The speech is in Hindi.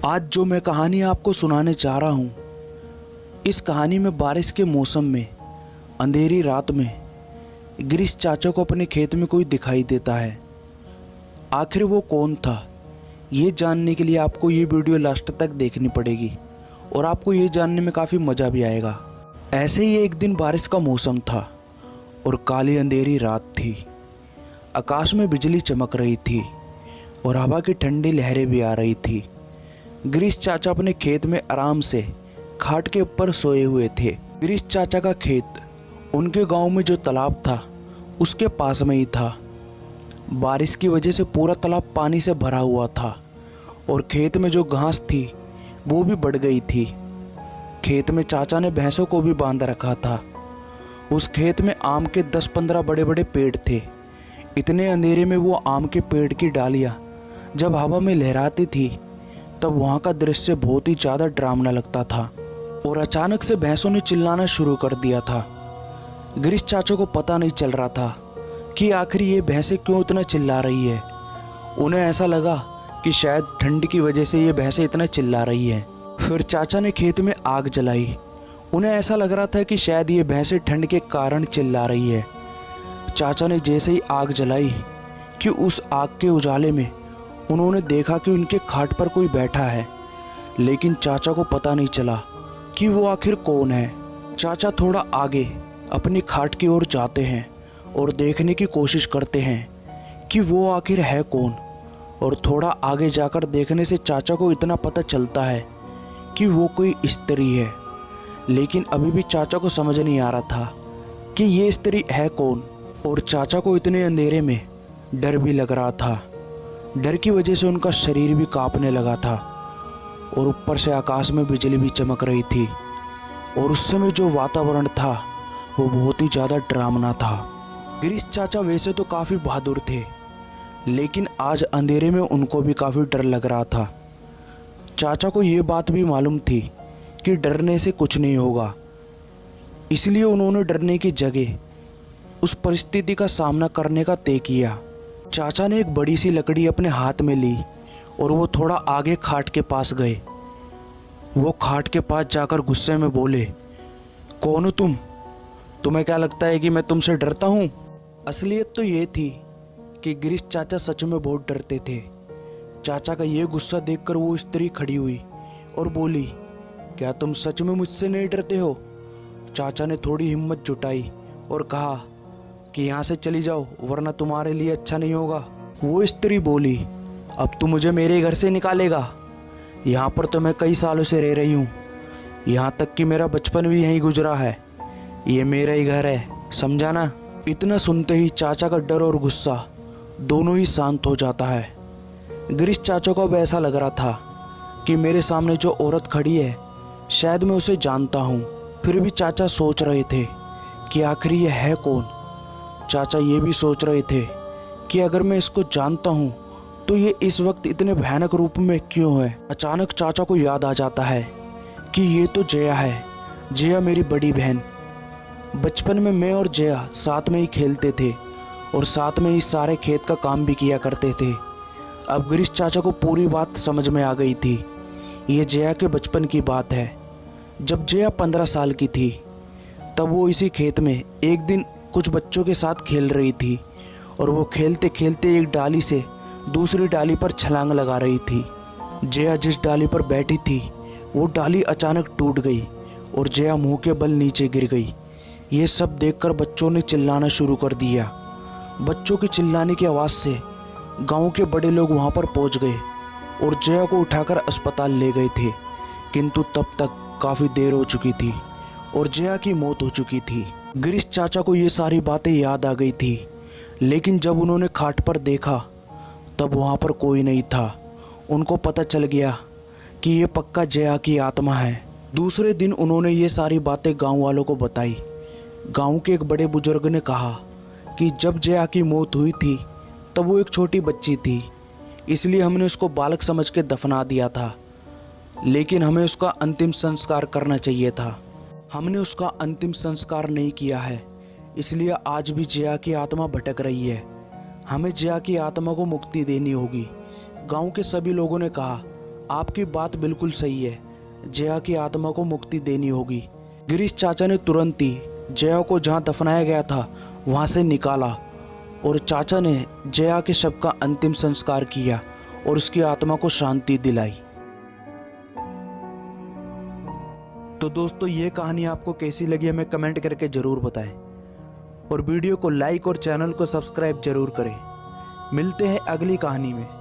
आज जो मैं कहानी आपको सुनाने जा रहा हूँ, इस कहानी में बारिश के मौसम में अंधेरी रात में गिरीश चाचा को अपने खेत में कोई दिखाई देता है। आखिर वो कौन था, ये जानने के लिए आपको ये वीडियो लास्ट तक देखनी पड़ेगी और आपको ये जानने में काफ़ी मज़ा भी आएगा। ऐसे ही एक दिन बारिश का मौसम था और काली अंधेरी रात थी। आकाश में बिजली चमक रही थी और हवा की ठंडी लहरें भी आ रही थी। गिरीश चाचा अपने खेत में आराम से खाट के ऊपर सोए हुए थे। गिरीश चाचा का खेत उनके गांव में जो तालाब था उसके पास में ही था। बारिश की वजह से पूरा तालाब पानी से भरा हुआ था और खेत में जो घास थी वो भी बढ़ गई थी। खेत में चाचा ने भैंसों को भी बांध रखा था। उस खेत में आम के 10-15 बड़े बड़े पेड़ थे। इतने अंधेरे में वो आम के पेड़ की डालियाँ जब हवा में लहराती थी तब वहाँ का दृश्य बहुत ही ज़्यादा डरावना लगता था। और अचानक से भैंसों ने चिल्लाना शुरू कर दिया था। गिरीश चाचा को पता नहीं चल रहा था कि आखिर ये भैंसें क्यों इतना चिल्ला रही है। उन्हें ऐसा लगा कि शायद ठंड की वजह से ये भैंसें इतना चिल्ला रही हैं। फिर चाचा ने खेत में आग जलाई। उन्हें ऐसा लग रहा था कि शायद ये भैंसें ठंड के कारण चिल्ला रही है। चाचा ने जैसे ही आग जलाई कि उस आग के उजाले में उन्होंने देखा कि उनके खाट पर कोई बैठा है, लेकिन चाचा को पता नहीं चला कि वो आखिर कौन है। चाचा थोड़ा आगे अपनी खाट की ओर जाते हैं और देखने की कोशिश करते हैं कि वो आखिर है कौन। और थोड़ा आगे जाकर देखने से चाचा को इतना पता चलता है कि वो कोई स्त्री है, लेकिन अभी भी चाचा को समझ नहीं आ रहा था कि ये स्त्री है कौन। और चाचा को इतने अंधेरे में डर भी लग रहा था। डर की वजह से उनका शरीर भी कांपने लगा था और ऊपर से आकाश में बिजली भी चमक रही थी। और उस समय जो वातावरण था वो बहुत ही ज़्यादा डरावना था। गिरीश चाचा वैसे तो काफ़ी बहादुर थे, लेकिन आज अंधेरे में उनको भी काफ़ी डर लग रहा था। चाचा को ये बात भी मालूम थी कि डरने से कुछ नहीं होगा, इसलिए उन्होंने डरने की जगह उस परिस्थिति का सामना करने का तय किया। चाचा ने एक बड़ी सी लकड़ी अपने हाथ में ली और वो थोड़ा आगे खाट के पास गए। वो खाट के पास जाकर गुस्से में बोले, कौन हो तुम? तुम्हें क्या लगता है कि मैं तुमसे डरता हूँ? असलियत तो ये थी कि गिरीश चाचा सच में बहुत डरते थे। चाचा का ये गुस्सा देखकर वो स्त्री खड़ी हुई और बोली, क्या तुम सच में मुझसे नहीं डरते हो? चाचा ने थोड़ी हिम्मत जुटाई और कहा कि यहाँ से चली जाओ, वरना तुम्हारे लिए अच्छा नहीं होगा। वो स्त्री बोली, अब तू मुझे मेरे घर से निकालेगा? यहाँ पर तो मैं कई सालों से रह रही हूँ, यहाँ तक कि मेरा बचपन भी यहीं गुजरा है। ये मेरा ही घर है, समझा ना? इतना सुनते ही चाचा का डर और गुस्सा दोनों ही शांत हो जाता है। गिरीश चाचा को अब ऐसा लग रहा था कि मेरे सामने जो औरत खड़ी है शायद मैं उसे जानता हूँ। फिर भी चाचा सोच रहे थे कि आखिर ये है कौन। चाचा ये भी सोच रहे थे कि अगर मैं इसको जानता हूँ तो ये इस वक्त इतने भयानक रूप में क्यों है। अचानक चाचा को याद आ जाता है कि ये तो जया है। जया मेरी बड़ी बहन। बचपन में मैं और जया साथ में ही खेलते थे और साथ में ही सारे खेत का काम भी किया करते थे। अब गिरीश चाचा को पूरी बात समझ में आ गई थी। ये जया के बचपन की बात है। जब जया 15 साल की थी तब वो इसी खेत में एक दिन कुछ बच्चों के साथ खेल रही थी और वो खेलते खेलते एक डाली से दूसरी डाली पर छलांग लगा रही थी। जया जिस डाली पर बैठी थी वो डाली अचानक टूट गई और जया मुंह के बल नीचे गिर गई। ये सब देखकर बच्चों ने चिल्लाना शुरू कर दिया। बच्चों के चिल्लाने की आवाज़ से गांव के बड़े लोग वहां पर पहुंच गए और जया को उठाकर अस्पताल ले गए थे, किंतु तब तक काफ़ी देर हो चुकी थी और जया की मौत हो चुकी थी। गिरीश चाचा को ये सारी बातें याद आ गई थी, लेकिन जब उन्होंने खाट पर देखा तब वहाँ पर कोई नहीं था। उनको पता चल गया कि ये पक्का जया की आत्मा है। दूसरे दिन उन्होंने ये सारी बातें गांव वालों को बताई। गांव के एक बड़े बुजुर्ग ने कहा कि जब जया की मौत हुई थी तब वो एक छोटी बच्ची थी, इसलिए हमने उसको बालक समझ के दफना दिया था, लेकिन हमें उसका अंतिम संस्कार करना चाहिए था। हमने उसका अंतिम संस्कार नहीं किया है, इसलिए आज भी जया की आत्मा भटक रही है। हमें जया की आत्मा को मुक्ति देनी होगी। गांव के सभी लोगों ने कहा, आपकी बात बिल्कुल सही है। जया की आत्मा को मुक्ति देनी होगी। गिरीश चाचा ने तुरंत ही जया को जहाँ दफनाया गया था वहाँ से निकाला और चाचा ने जया के शव का अंतिम संस्कार किया और उसकी आत्मा को शांति दिलाई। तो दोस्तों, ये कहानी आपको कैसी लगी हमें कमेंट करके ज़रूर बताएं और वीडियो को लाइक और चैनल को सब्सक्राइब जरूर करें। मिलते हैं अगली कहानी में।